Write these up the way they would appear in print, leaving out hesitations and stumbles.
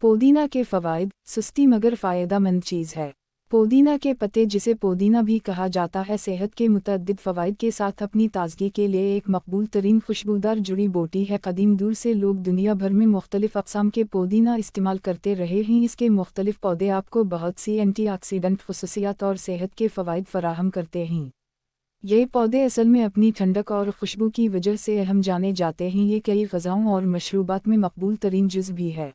पुदीना के फ़वाइद, सुस्ती मगर फ़ायदेमंद चीज़ है। पुदीना के पत्ते, जिसे पुदीना भी कहा जाता है, सेहत के मुतअद्दिद फ़वाइद के साथ अपनी ताज़गी के लिए एक मकबूल तरीन खुशबूदार जुड़ी बूटी है। कदीम दूर से लोग दुनिया भर में मुख्तलिफ़ अक़साम के पुदीना इस्तेमाल करते रहे हैं। इसके मुख्तलिफ़ पौधे आपको बहुत सी एंटीऑक्सीडेंट ख़ुसूसियात और सेहत के फ़वाइद फ़राहम करते हैं। ये पौधे असल में अपनी ठंडक और खुशबू की वजह से अहम जाने जाते हैं। ये कई ग़िज़ाओं और मशरूबात में मकबूल तरीन जुज़ भी है।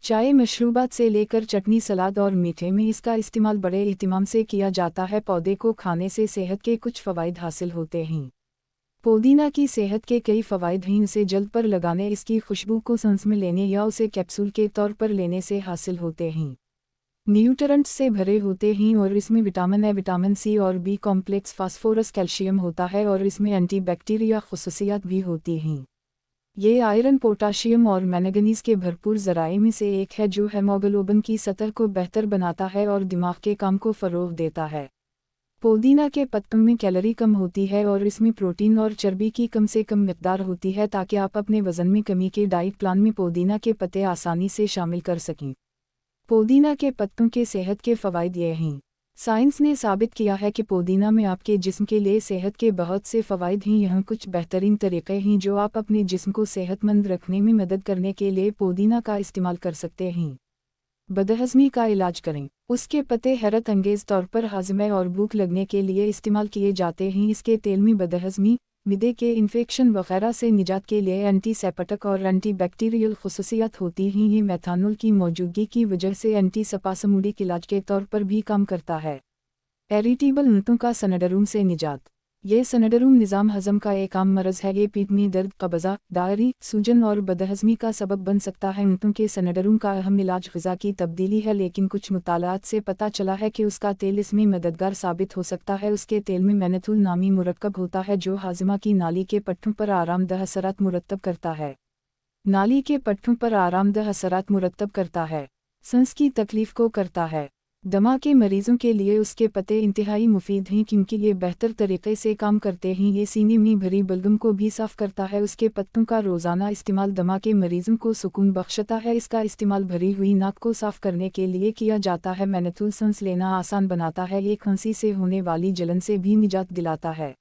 चाय, मशरूबात से लेकर चटनी, सलाद और मीठे में इसका इस्तेमाल बड़े एहतिमाम से किया जाता है। पौधे को खाने से सेहत के कुछ फ़वाइद हासिल होते हैं। पुदीना की सेहत के कई फ़वाइद हैं। इसे जल्द पर लगाने, इसकी खुशबू को सांस में लेने या उसे कैप्सूल के तौर पर लेने से हासिल होते हैं। न्यूट्रिएंट्स से भरे होते हैं और इसमें विटामिन ए, विटामिन सी और बी कॉम्प्लेक्स, फास्फोरस, कैल्शियम होता है और इसमें एंटी बैक्टीरिया ख़ुसूसियात भी होती हैं। ये आयरन, पोटाशियम और मैंगनीज़ के भरपूर ज़राए में से एक है, जो हेमोग्लोबिन की सतह को बेहतर बनाता है और दिमाग के काम को फ़रोग़ देता है। पुदीना के पत्तों में कैलोरी कम होती है और इसमें प्रोटीन और चर्बी की कम से कम मिक़दार होती है, ताकि आप अपने वज़न में कमी के डाइट प्लान में पुदीना के पत्ते आसानी से शामिल कर सकें। पुदीना के पत्तों के सेहत के फ़वाइद ये हैं। साइंस ने साबित किया है कि पुदीना में आपके जिस्म के लिए सेहत के बहुत से फ़वाइद हैं। यहाँ कुछ बेहतरीन तरीक़े हैं जो आप अपने जिस्म को सेहतमंद रखने में मदद करने के लिए पुदीना का इस्तेमाल कर सकते हैं। बदहज़मी का इलाज करें। उसके पत्ते हैरत अंगेज़ तौर पर हाज़मे और भूख लगने के लिए इस्तेमाल किए जाते हैं। इसके तेल में बदहज़मी, मिदे के इन्फेक्शन वगैरह से निजात के लिए एंटीसेप्टिक और एंटी बैक्टीरियल ख़ुसूसियात होती हैं। ये मेथानॉल की मौजूदगी की वजह से एंटीस्पास्मोडिक इलाज के तौर पर भी काम करता है। इरिटेबल ऊँटों का सिंड्रोम से निजात। ये सिंड्रोम निज़ाम हज़म का एक आम मरज़ है। ये पेट में दर्द, कब्ज़ा, डायरी, सूजन और बदहज़मी का सबब बन सकता है। ऊँटों के सिंड्रोम का अहम इलाज ग़िज़ा की तब्दीली है, लेकिन कुछ मुतालात से पता चला है कि उसका तेल इसमें मददगार साबित हो सकता है। उसके तेल में मैनेथोल नामी मुरक्कब होता है, जो हाज़मा की नाली के पट्टों पर आरामदह असरात मुरतब करता है। नाली के पट्टों पर आरामदह असरात मुरतब करता है। सांस की तकलीफ़ को करता है। दमा के मरीज़ों के लिए उसके पत्ते इंतहाई मुफीद हैं, क्योंकि ये बेहतर तरीक़े से काम करते हैं। ये सीने में भरी बलगम को भी साफ़ करता है। उसके पत्तों का रोज़ाना इस्तेमाल दमा के मरीज़ों को सुकून बख्शता है। इसका इस्तेमाल भरी हुई नाक को साफ़ करने के लिए किया जाता है। मैनेथोल सांस लेना आसान बनाता है। ये खांसी से होने वाली जलन से भी निजात दिलाता है।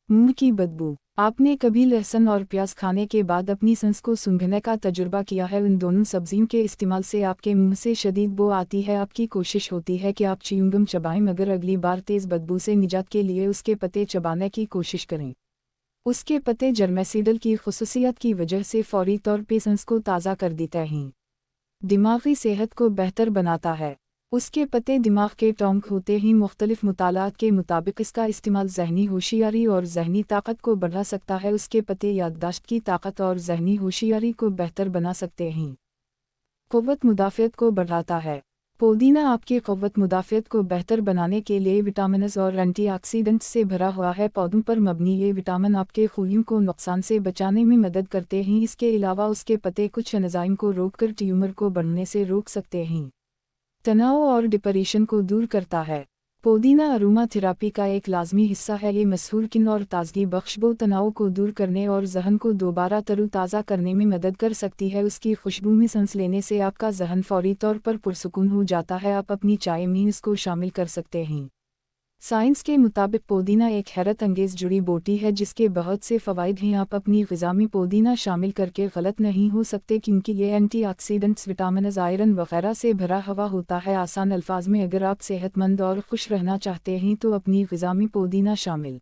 मुंह की बदबू। आपने कभी लहसुन और प्याज खाने के बाद अपनी सांस को सूंघने का तजुर्बा किया है? उन दोनों सब्जियों के इस्तेमाल से आपके मुंह से शदीद बो आती है। आपकी कोशिश होती है कि आप च्युइंगम चबाएं, मगर अगली बार तेज़ बदबू से निजात के लिए उसके पत्ते चबाने की कोशिश करें। उसके पत्ते जर्मेसिडल की खुसूसियत की वजह से फौरी तौर पर सांस को ताज़ा कर देते हैं। दिमागी सेहत को बेहतर बनाता है। उसके पत्ते दिमाग के टोंक होते ही मुख्तलिफ मुतालात के मुताबिक इसका इस्तेमाल ज़हनी होशियारी और ज़हनी ताकत को बढ़ा सकता है। उसके पत्ते याददाश्त की ताकत और ज़हनी होशियारी को बेहतर बना सकते हैं। क़ुव्वत मुदाफ़ियत को बढ़ाता है। पुदीना आपकी क़ुव्वत मुदाफ़ियत को बेहतर बनाने के लिए विटामिन्स और एंटीऑक्सीडेंट्स से भरा हुआ है। पौधों पर मबनी ये विटामिन आपके खूलियों को नुकसान से बचाने में मदद करते हैं। इसके अलावा उसके पत्ते कुछ एंजाइम को रोककर ट्यूमर को बढ़ने से रोक सकते हैं। तनाव और डिप्रेशन को दूर करता है। पुदीना अरोमा थेरापी का एक लाजमी हिस्सा है। ये मशहूर किन और ताज़गी बख्श बो तनाव को दूर करने और जहन को दोबारा तरोताज़ा करने में मदद कर सकती है। उसकी खुशबू में सांस लेने से आपका जहन फौरी तौर पर पुरसुकून हो जाता है। आप अपनी चाय में इसको शामिल कर सकते हैं। साइंस के मुताबिक पुदीना एक हैरत अंगेज़ जुड़ी बूटी है, जिसके बहुत से फ़वाइद हैं। आप अपनी ग़िज़ा में पुदीना शामिल करके गलत नहीं हो सकते, क्योंकि ये एंटीऑक्सीडेंट्स, विटामिन्स, आयरन वगैरह से भरा हुआ होता है। आसान अल्फाज में, अगर आप सेहतमंद और खुश रहना चाहते हैं तो अपनी ग़िज़ा में पुदीना शामिल